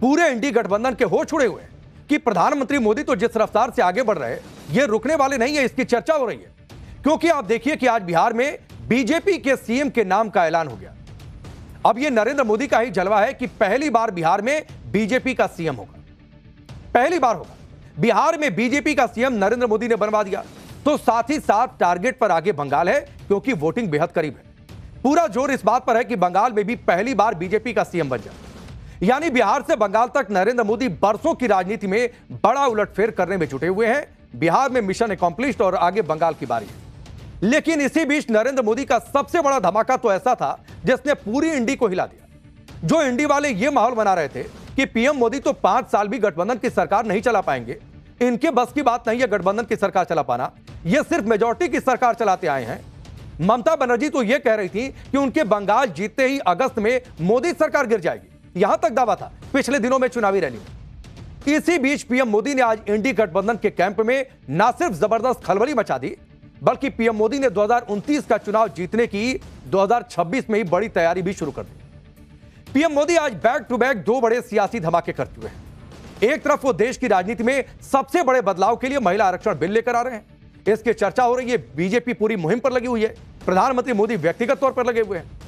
पूरे इंडी गठबंधन के होश उड़े हुए कि प्रधानमंत्री मोदी तो जिस रफ्तार से आगे बढ़ रहे हैं ये रुकने वाले नहीं है, इसकी चर्चा हो रही है। क्योंकि आप देखिए कि आज बिहार में बीजेपी के सीएम के नाम का ऐलान हो गया। अब यह नरेंद्र मोदी का ही जलवा है कि पहली बार बिहार में बीजेपी का सीएम होगा, पहली बार होगा बिहार में बीजेपी का सीएम नरेंद्र मोदी ने बनवा दिया। तो साथ ही साथ टारगेट पर आगे बंगाल है, क्योंकि वोटिंग बेहद करीब है। पूरा जोर इस बात पर है कि बंगाल में भी पहली बार बीजेपी का सीएम बन जाए। यानी बिहार से बंगाल तक नरेंद्र मोदी बरसों की राजनीति में बड़ा उलटफेर करने में जुटे हुए हैं। बिहार में मिशन अकॉम्प्लिश्ड और आगे बंगाल की बारी है। लेकिन इसी बीच नरेंद्र मोदी का सबसे बड़ा धमाका तो ऐसा था जिसने पूरी इंडी को हिला दिया। जो इंडी वाले ये माहौल बना रहे थे कि पीएम मोदी तो 5 साल भी गठबंधन की सरकार नहीं चला पाएंगे, इनके बस की बात नहीं है गठबंधन की सरकार चला पाना, ये सिर्फ मेजॉरिटी की सरकार चलाते आए हैं। ममता बनर्जी तो यह कह रही थी कि उनके बंगाल जीतते ही अगस्त में मोदी सरकार गिर जाएगी, यहां तक दावा था पिछले दिनों में चुनावी रैली में। इसी बीच पीएम मोदी ने आज इंडी गठबंधन के कैंप में ना सिर्फ जबरदस्त खलबली मचा दी, बल्कि पीएम मोदी ने 2029 का चुनाव जीतने की 2026 में ही बड़ी तैयारी भी शुरू कर दी। पीएम मोदी आज बैक टू बैक 2 बड़े सियासी धमाके कर चुके हैं। एक तरफ वो देश की राजनीति में सबसे बड़े बदलाव के लिए महिला आरक्षण बिल लेकर आ रहे हैं, इसकी चर्चा हो रही है। बीजेपी पूरी मुहिम पर लगी हुई है, प्रधानमंत्री मोदी व्यक्तिगत तौर पर लगे हुए हैं।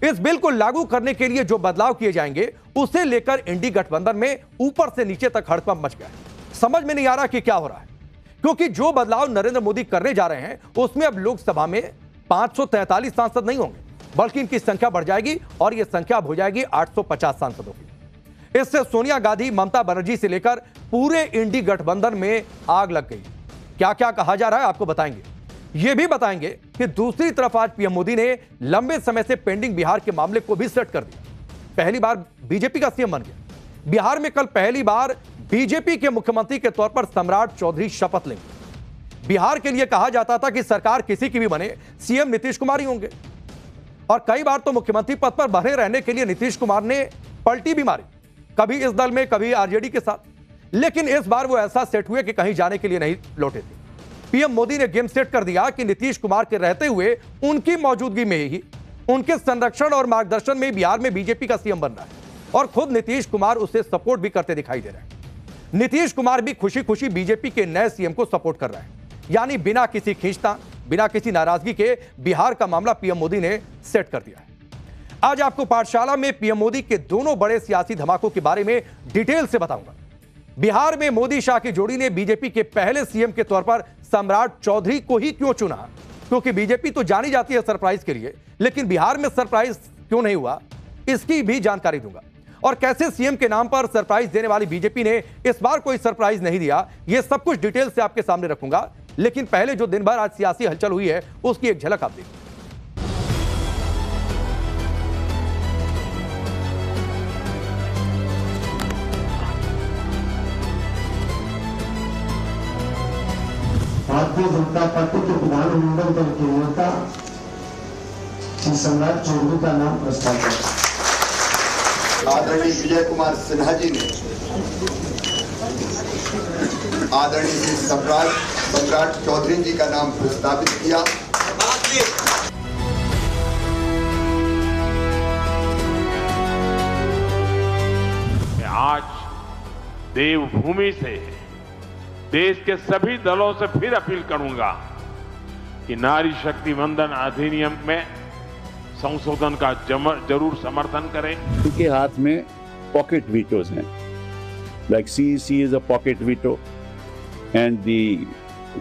इस बिल को लागू करने के लिए जो बदलाव किए जाएंगे उसे लेकर इंडी गठबंधन में ऊपर से नीचे तक हड़कंप मच गया है। समझ में नहीं आ रहा कि क्या हो रहा है, क्योंकि जो बदलाव नरेंद्र मोदी करने जा रहे हैं उसमें अब लोकसभा में 543 सांसद नहीं होंगे, बल्कि इनकी संख्या बढ़ जाएगी और यह संख्या हो जाएगी 850 सांसदों की। इससे सोनिया गांधी, ममता बनर्जी से लेकर पूरे इंडी गठबंधन में आग लग गई। क्या क्या कहा जा रहा है आपको बताएंगे। यह भी बताएंगे कि दूसरी तरफ आज पीएम मोदी ने लंबे समय से पेंडिंग बिहार के मामले को भी सेट कर दिया। पहली बार बीजेपी का सीएम बन गया। बिहार में कल पहली बार बीजेपी के मुख्यमंत्री के तौर पर सम्राट चौधरी शपथ लेंगे। बिहार के लिए कहा जाता था कि सरकार किसी की भी बने, सीएम नीतीश कुमार ही होंगे। और कई बार तो मुख्यमंत्री पद पर बने रहने के लिए नीतीश कुमार ने पलटी भी मारी, कभी इस दल में कभी आरजेडी के साथ। लेकिन इस बार वो ऐसा सेट हुए कि कहीं जाने के लिए नहीं लौटे थे। पीएम मोदी ने गेम सेट कर दिया कि नीतीश कुमार के रहते हुए उनकी मौजूदगी में ही, उनके संरक्षण और मार्गदर्शन में बिहार में बीजेपी का सीएम बन रहा है। और खुद नीतीश कुमार उसे सपोर्ट भी करते दिखाई दे रहे हैं। नीतीश कुमार भी खुशी खुशी बीजेपी के नए सीएम को सपोर्ट कर रहे हैं। यानी बिना किसी खींचतान, बिना किसी नाराजगी के बिहार का मामला पीएम मोदी ने सेट कर दिया है। आज आपको पाठशाला में पीएम मोदी के दोनों बड़े सियासी धमाकों के बारे में डिटेल से बताऊंगा। बिहार में मोदी शाह की जोड़ी ने बीजेपी के पहले सीएम के तौर पर सम्राट चौधरी को ही क्यों चुना, क्योंकि बीजेपी तो जानी जाती है सरप्राइज के लिए, लेकिन बिहार में सरप्राइज क्यों नहीं हुआ, इसकी भी जानकारी दूंगा। और कैसे सीएम के नाम पर सरप्राइज देने वाली बीजेपी ने इस बार कोई सरप्राइज नहीं दिया, यह सब कुछ डिटेल से आपके सामने रखूंगा। लेकिन पहले जो दिन भर आज सियासी हलचल हुई है उसकी एक झलक आप देखिए। भारतीय जनता पार्टी के विधानमंडल दल के नेता श्री सम्राट चौधरी का नाम प्रस्तावित है। आदरणीय विजय कुमार सिन्हा जी ने आदरणीय श्री सम्राट चौधरी जी का नाम प्रस्तावित किया। आज देवभूमि से देश के सभी दलों से फिर अपील करूंगा कि नारी शक्ति वंदन अधिनियम में संशोधन का जरूर समर्थन करें। उनके हाथ में पॉकेट वीटोज हैं, like CEC is a pocket veto, and the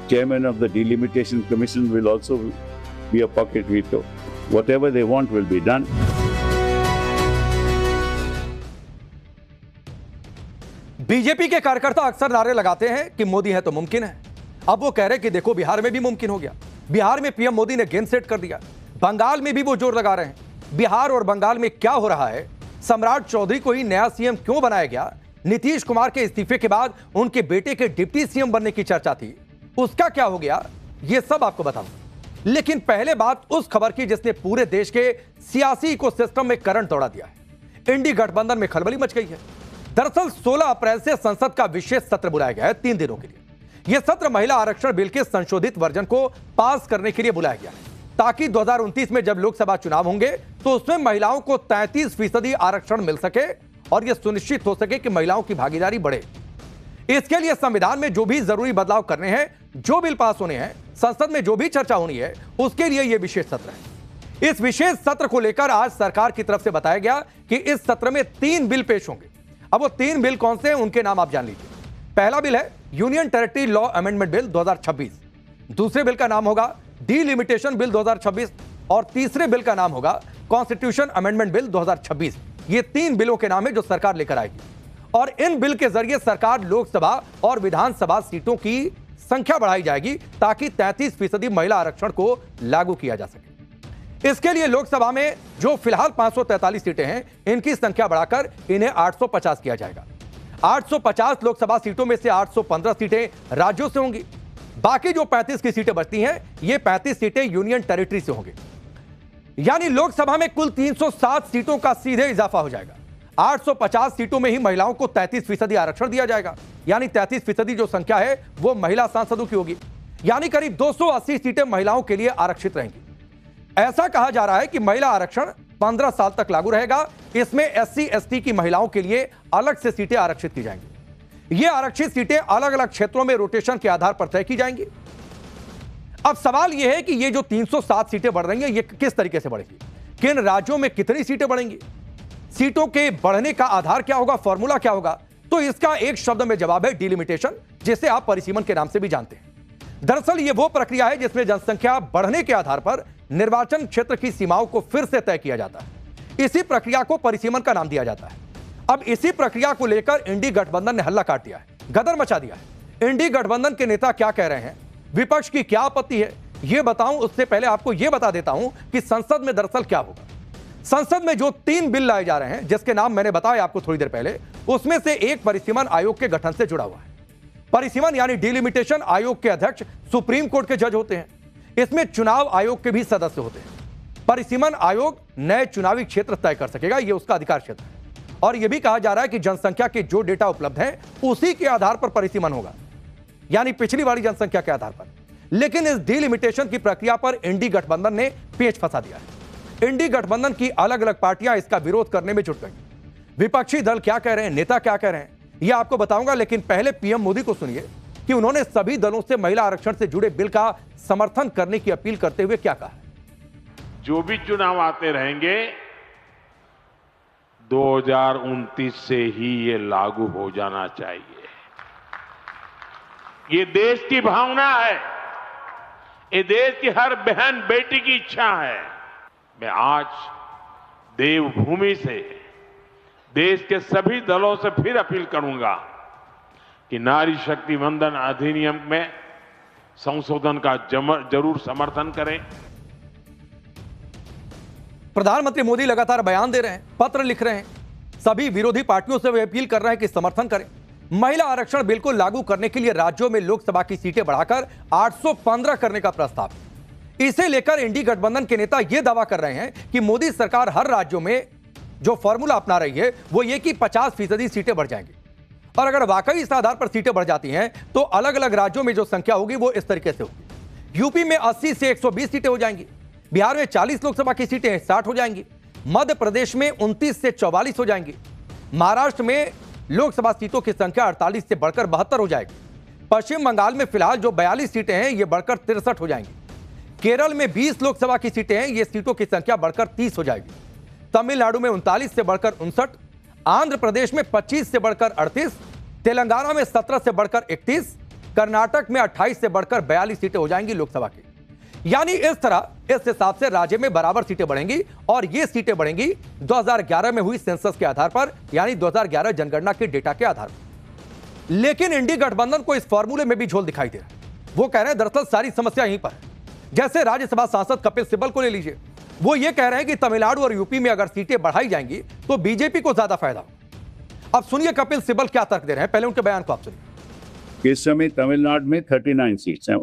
chairman of the Delimitation Commission will also be a pocket veto. Whatever they want will be done. BJP के कार्यकर्ता अक्सर नारे लगाते हैं कि मोदी है तो मुमकिन है। अब वो कह रहे हैं कि देखो बिहार में भी मुमकिन हो गया। बिहार में पीएम मोदी ने गेम सेट कर दिया। बंगाल में भी वो जोर लगा रहे हैं। बिहार और बंगाल में क्या हो रहा है, सम्राट चौधरी को ही नया सीएम क्यों बनाया गया, नीतीश कुमार के इस्तीफे के बाद उनके बेटे के डिप्टी सीएम बनने की चर्चा थी, उसका क्या हो गया, ये सब आपको बताऊंगा। लेकिन पहले बात उस खबर की जिसने पूरे देश के सियासी इकोसिस्टम में करंट दौड़ा दिया है। इंडी गठबंधन में खलबली मच गई है। दरअसल 16 अप्रैल से संसद का विशेष सत्र बुलाया गया है 3 दिनों के लिए। यह सत्र महिला आरक्षण बिल के संशोधित वर्जन को पास करने के लिए बुलाया गया है, ताकि 2029 में जब लोकसभा चुनाव होंगे तो उसमें महिलाओं को 33% आरक्षण मिल सके और यह सुनिश्चित हो सके कि महिलाओं की भागीदारी बढ़े। इसके लिए संविधान में जो भी जरूरी बदलाव करने हैं, जो बिल पास होने हैं, संसद में जो भी चर्चा होनी है, उसके लिए यह विशेष सत्र है। इस विशेष सत्र को लेकर आज सरकार की तरफ से बताया गया कि इस सत्र में 3 बिल पेश होंगे। अब वो 3 बिल कौन से हैं, उनके नाम आप जान लीजिए। पहला बिल है union territory law amendment bill 2026, दूसरे बिल का नाम होगा डीलिमिटेशन बिल 2026 और तीसरे बिल का नाम होगा कॉन्स्टिट्यूशन अमेंडमेंट बिल 2026। ये 3 बिलों के नाम है जो सरकार लेकर आएगी और इन बिल के जरिए सरकार लोकसभा और विधानसभा सीटों की संख्या बढ़ाई जाएगी ताकि 33% महिला आरक्षण को लागू किया जा सके। इसके लिए लोकसभा में जो फिलहाल 543 सीटें हैं, इनकी संख्या बढ़ाकर इन्हें 850 किया जाएगा। 850 लोकसभा सीटों में से 815 सीटें राज्यों से होंगी। बाकी जो 35 की सीटें बचती हैं, ये 35 सीटें यूनियन टेरिटरी से होंगी। यानी लोकसभा में कुल 307 सीटों का सीधे इजाफा हो जाएगा। 850 सीटों में ही महिलाओं को 33% आरक्षण दिया जाएगा। यानी 33% जो संख्या है वो महिला सांसदों की होगी। यानी करीब 280 सीटें महिलाओं के लिए आरक्षित रहेंगी। ऐसा कहा जा रहा है कि महिला आरक्षण 15 साल तक लागू रहेगा। इसमें SC ST की महिलाओं के लिए अलग से सीटें आरक्षित की जाएंगी। ये आरक्षित सीटें अलग अलग क्षेत्रों में रोटेशन के आधार पर तय की जाएंगी। अब सवाल यह है कि ये जो 307 सीटें बढ़ रही हैं, ये किस तरीके से बढ़ेंगी, किन राज्यों में कितनी सीटें बढ़ेंगी, सीटों के बढ़ने का आधार क्या होगा, फॉर्मूला क्या होगा? तो इसका एक शब्द में जवाब है डिलिमिटेशन, जिसे आप परिसीमन के नाम से भी जानते हैं। दरअसल ये वो प्रक्रिया है जिसमें जनसंख्या बढ़ने के आधार पर निर्वाचन क्षेत्र की सीमाओं को फिर से तय किया जाता है। इसी प्रक्रिया को परिसीमन का नाम दिया जाता है। अब इसी प्रक्रिया को लेकर इंडी गठबंधन ने हल्ला काट दिया है, गदर मचा दिया है। इंडी गठबंधन के नेता क्या कह रहे हैं, विपक्ष की क्या आपत्ति है, यह बताऊं उससे पहले आपको यह बता देता हूं कि संसद में दरअसल क्या होगा। संसद में जो 3 बिल लाए जा रहे हैं, जिसके नाम मैंने बताया आपको थोड़ी देर पहले, उसमें से एक परिसीमन आयोग के गठन से जुड़ा हुआ है। परिसीमन यानी डिलिमिटेशन आयोग के अध्यक्ष सुप्रीम कोर्ट के जज होते हैं। इसमें चुनाव आयोग के भी सदस्य होते हैं। परिसीमन आयोग नए चुनावी क्षेत्र तय कर सकेगा, यह उसका अधिकार क्षेत्र है। और यह भी कहा जा रहा है कि जनसंख्या के जो डेटा उपलब्ध है उसी के आधार पर परिसीमन होगा, यानी पिछली वाली जनसंख्या के आधार पर। लेकिन इस डिलिमिटेशन की प्रक्रिया पर इंडी गठबंधन ने पेच फंसा दिया है। इंडी गठबंधन की अलग अलग पार्टियां इसका विरोध करने में जुट गई। विपक्षी दल क्या कह रहे हैं, नेता क्या कह रहे हैं, यह आपको बताऊंगा। लेकिन पहले पीएम मोदी को सुनिए कि उन्होंने सभी दलों से महिला आरक्षण से जुड़े बिल का समर्थन करने की अपील करते हुए क्या कहा। जो भी चुनाव आते रहेंगे 2029 से ही ये लागू हो जाना चाहिए। ये देश की भावना है, ये देश की हर बहन बेटी की इच्छा है। मैं आज देवभूमि से देश के सभी दलों से फिर अपील करूंगा कि नारी शक्ति वंदन अधिनियम में संशोधन का जरूर समर्थन करें। प्रधानमंत्री मोदी लगातार बयान दे रहे हैं, पत्र लिख रहे हैं, सभी विरोधी पार्टियों से वे अपील कर रहे हैं कि समर्थन करें। महिला आरक्षण बिल को लागू करने के लिए राज्यों में लोकसभा की सीटें बढ़ाकर 815 करने का प्रस्ताव। इसे लेकर इंडी गठबंधन के नेता यह दावा कर रहे हैं कि मोदी सरकार हर राज्यों में जो फॉर्मूला अपना रही है वो ये कि 50% सीटें बढ़ जाएंगी। और अगर वाकई इस आधार पर सीटें बढ़ जाती हैं तो अलग अलग राज्यों में जो संख्या होगी वो इस तरीके से होगी। यूपी में 80 से 120 सीटें हो जाएंगी, बिहार में 40 लोकसभा की सीटें 60 हो जाएंगी, मध्य प्रदेश में 29 से 44 हो जाएंगी, महाराष्ट्र में लोकसभा सीटों की संख्या 48 से बढ़कर 72 हो जाएगी, पश्चिम बंगाल में फिलहाल जो 42 सीटें हैं ये बढ़कर 63 हो जाएंगी, केरल में 20 लोकसभा की सीटें हैं, ये सीटों की संख्या बढ़कर 30 हो जाएगी, तमिलनाडु में 39 से बढ़कर 59, आंध्र प्रदेश में 25 से बढ़कर 38, तेलंगाना में 17 से बढ़कर 31, कर्नाटक में 28 से बढ़कर 42 सीटें हो जाएंगी लोकसभा की। यानी इस तरह इस हिसाब से राज्य में बराबर सीटें बढ़ेंगी और ये सीटें बढ़ेंगी 2011 में हुई सेंसस के आधार पर, यानी 2011 जनगणना के डेटा के आधार पर। लेकिन इंडी गठबंधन को इस फॉर्मूले में भी झोल दिखाई दे रहा है। वो कह रहे हैं दरअसल सारी समस्या यहीं पर है। जैसे राज्यसभा सांसद कपिल सिब्बल को ले लीजिए, वो ये कह रहे हैं कि तमिलनाडु और यूपी में अगर सीटें बढ़ाई जाएंगी तो बीजेपी को ज्यादा फायदा होगा। अब सुनिए कपिल सिब्बल क्या तर्क दे रहे हैं, पहले उनके बयान को आप सुनिए। इस समय तमिलनाडु में 39 सीट्स हैं,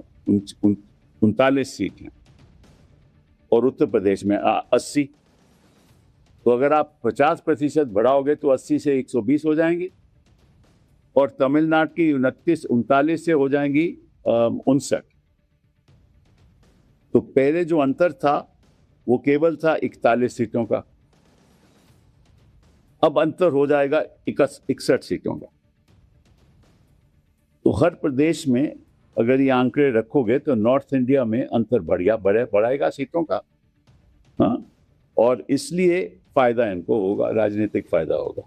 39 सीट हैं, और उत्तर प्रदेश में 80। तो अगर आप 50% बढ़ाओगे तो 80 से 120 हो जाएंगी, और तमिलनाडु की 39 से हो जाएंगी 59। तो पहले जो अंतर था वो केवल था 41 सीटों का। अब अंतर हो जाएगा 61 सीटों का। तो हर प्रदेश में अगर ये आंकड़े रखोगे तो नॉर्थ इंडिया में अंतर बढ़ाएगा सीटों का। हाँ, और इसलिए फायदा इनको होगा, राजनीतिक फायदा होगा।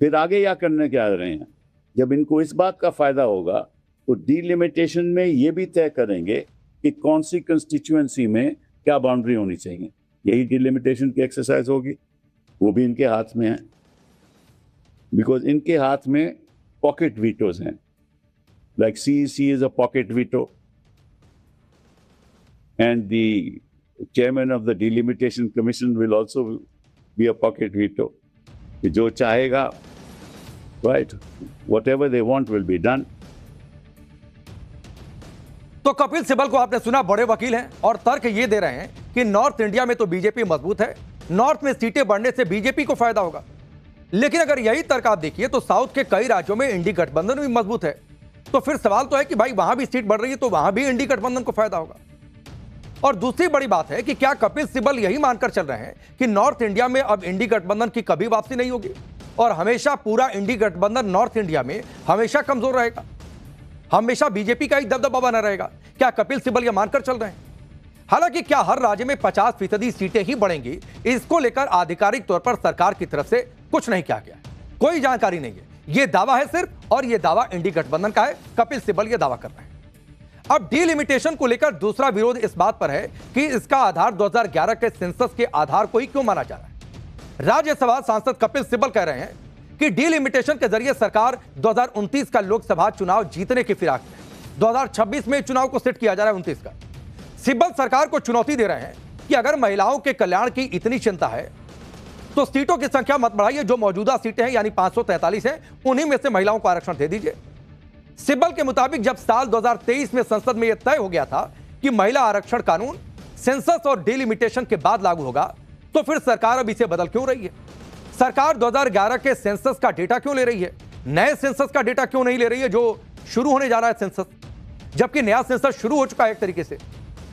फिर आगे क्या करने क्या रहे हैं, जब इनको इस बात का फायदा होगा तो डीलिमिटेशन में ये भी तय करेंगे कि कौन सी कंस्टिट्यूएंसी में क्या बाउंड्री होनी चाहिए। यही डीलिमिटेशन की एक्सरसाइज होगी, वो भी इनके हाथ में है, बिकॉज इनके हाथ में पॉकेट वीटोज हैं। Like CEC is a pocket veto, and the chairman of the Delimitation Commission will also be a pocket veto. कि जो चाहेगा, right, whatever they want will be done. तो कपिल सिब्बल को आपने सुना, बड़े वकील हैं और तर्क ये दे रहे हैं कि नॉर्थ इंडिया में तो बीजेपी मजबूत है, नॉर्थ में सीटें बढ़ने से बीजेपी को फायदा होगा। लेकिन अगर यही तर्क आप देखिए तो साउथ के कई राज्यों में इंडी गठबंधन भी मजबूत है। तो फिर सवाल तो है कि भाई वहां भी सीट बढ़ रही है तो वहां भी इंडी गठबंधन को फायदा होगा। और दूसरी बड़ी बात है कि क्या कपिल सिब्बल यही मानकर चल रहे हैं कि नॉर्थ इंडिया में अब इंडी गठबंधन की कभी वापसी नहीं होगी और हमेशा पूरा इंडी गठबंधन नॉर्थ इंडिया में हमेशा कमजोर रहेगा, हमेशा बीजेपी का ही दबदबा बना रहेगा? क्या कपिल सिब्बल यह मानकर चल रहे हैं? हालांकि क्या हर राज्य में 50% सीटें ही बढ़ेंगी, इसको लेकर आधिकारिक तौर पर सरकार की तरफ से कुछ नहीं किया गया, कोई जानकारी नहीं है। यह दावा है सिर्फ, और यह दावा इंडी गठबंधन का है। कपिल सिब्बल यह दावा कर रहे हैं। अब डीलिमिटेशन को लेकर दूसरा विरोध इस बात पर है कि इसका आधार 2011 के सेंसस के आधार को ही क्यों माना जा रहा है। राज्यसभा सांसद कपिल सिब्बल कह रहे हैं कि डीलिमिटेशन के जरिए सरकार 2029 का लोकसभा चुनाव जीतने की फिराक में 2026 में चुनाव को सेट किया जा रहा है 29 का। सिब्बल सरकार को चुनौती दे रहे हैं कि अगर महिलाओं के कल्याण की इतनी चिंता है तो सीटों की संख्या मत बढ़ाइए, जो मौजूदा सीटें हैं यानी 543 हैं, उन्हीं में से महिलाओं को आरक्षण दे दीजिए। सिब्बल के मुताबिक जब साल 2023 में संसद में यह तय हो गया था कि महिला आरक्षण कानून सेंसस और डीलिमिटेशन के बाद लागू होगा, तो फिर सरकार अब इसे बदल क्यों रही है? सरकार 2011 के सेंसस का डेटा क्यों ले रही है, नए सेंसस का डेटा क्यों नहीं ले रही है जो शुरू होने जा रहा है सेंसस, जबकि नया सेंसस शुरू हो चुका है एक तरीके से,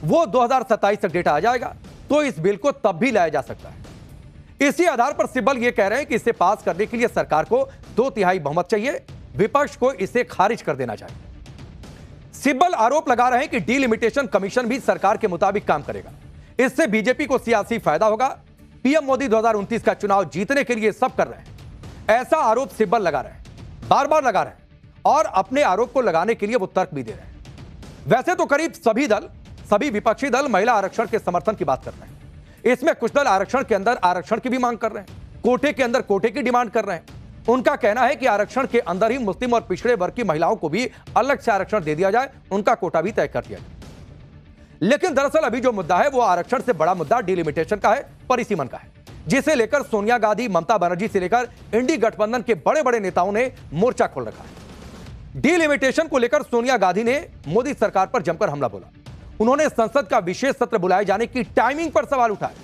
वो 2027 तक डेटा आ जाएगा, तो इस बिल को तब भी लाया जा सकता है। इसी आधार पर सिब्बल यह कह रहे हैं कि इसे पास करने के लिए सरकार को 2/3 बहुमत चाहिए, विपक्ष को इसे खारिज कर देना चाहिए। सिब्बल आरोप लगा रहे हैं कि डीलिमिटेशन कमीशन भी सरकार के मुताबिक काम करेगा, इससे बीजेपी को सियासी फायदा होगा। पीएम मोदी 2029 का चुनाव जीतने के लिए सब कर रहे हैं, ऐसा आरोप सिब्बल लगा रहे हैं, बार बार लगा रहे हैं, और अपने आरोप को लगाने के लिए वो तर्क भी दे रहे हैं। वैसे तो करीब सभी विपक्षी दल महिला आरक्षण के समर्थन की बात कर रहे हैं। इसमें कुछ दल आरक्षण के अंदर आरक्षण की भी मांग कर रहे हैं, कोटे के अंदर कोटे की डिमांड कर रहे हैं। उनका कहना है कि आरक्षण के अंदर ही मुस्लिम और पिछड़े वर्ग की महिलाओं को भी अलग से आरक्षण दे दिया जाए, उनका कोटा भी तय कर दिया जाए। लेकिन दरअसल अभी जो मुद्दा है वो आरक्षण से बड़ा मुद्दा डीलिमिटेशन का है, परिसीमन का है, जिसे लेकर सोनिया गांधी, ममता बनर्जी से लेकर इंडी गठबंधन के बड़े बड़े नेताओं ने मोर्चा खोल रखा है। डीलिमिटेशन को लेकर सोनिया गांधी ने मोदी सरकार पर जमकर हमला बोला। उन्होंने संसद का विशेष सत्र बुलाए जाने की टाइमिंग पर सवाल उठाए।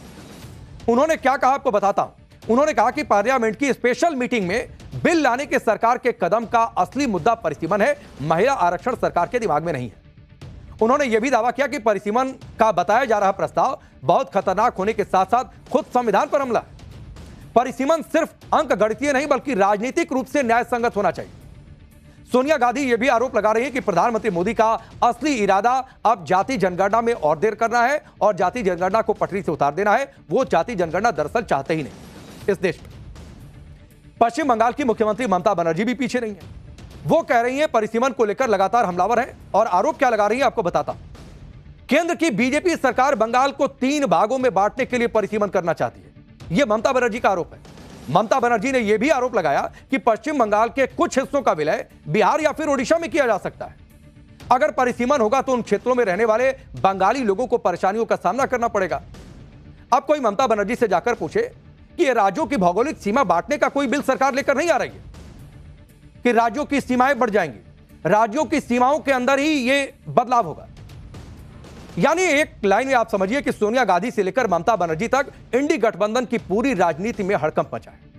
उन्होंने क्या कहा आपको बताता हूं। उन्होंने कहा कि पार्लियामेंट की स्पेशल मीटिंग में बिल लाने के सरकार के कदम का असली मुद्दा परिसीमन है, महिला आरक्षण सरकार के दिमाग में नहीं है। उन्होंने यह भी दावा किया कि परिसीमन का बताया जा रहा प्रस्ताव बहुत खतरनाक होने के साथ साथ खुद संविधान पर हमला है। परिसीमन सिर्फ अंक गणितीय नहीं बल्कि राजनीतिक रूप से न्याय संगत होना चाहिए। सोनिया गांधी यह भी आरोप लगा रही है कि प्रधानमंत्री मोदी का असली इरादा अब जाति जनगणना में और देर करना है और जाति जनगणना को पटरी से उतार देना है। वो जाति जनगणना दरअसल चाहते ही नहीं इस देश में। पश्चिम बंगाल की मुख्यमंत्री ममता बनर्जी भी पीछे नहीं है। वो कह रही है परिसीमन को लेकर लगातार हमलावर है, और आरोप क्या लगा रही है आपको बताता हूं। केंद्र की बीजेपी सरकार बंगाल को 3 भागों में बांटने के लिए परिसीमन करना चाहती है, यह ममता बनर्जी का आरोप है। ममता बनर्जी ने यह भी आरोप लगाया कि पश्चिम बंगाल के कुछ हिस्सों का विलय बिहार या फिर ओडिशा में किया जा सकता है। अगर परिसीमन होगा तो उन क्षेत्रों में रहने वाले बंगाली लोगों को परेशानियों का सामना करना पड़ेगा। अब कोई ममता बनर्जी से जाकर पूछे कि यह राज्यों की भौगोलिक सीमा बांटने का कोई बिल सरकार लेकर नहीं आ रही है कि राज्यों की सीमाएं बढ़ जाएंगी, राज्यों की सीमाओं के अंदर ही यह बदलाव होगा। यानी एक लाइन में आप समझिए कि सोनिया गांधी से लेकर ममता बनर्जी तक इंडी गठबंधन की पूरी राजनीति में हड़कंप मचा है।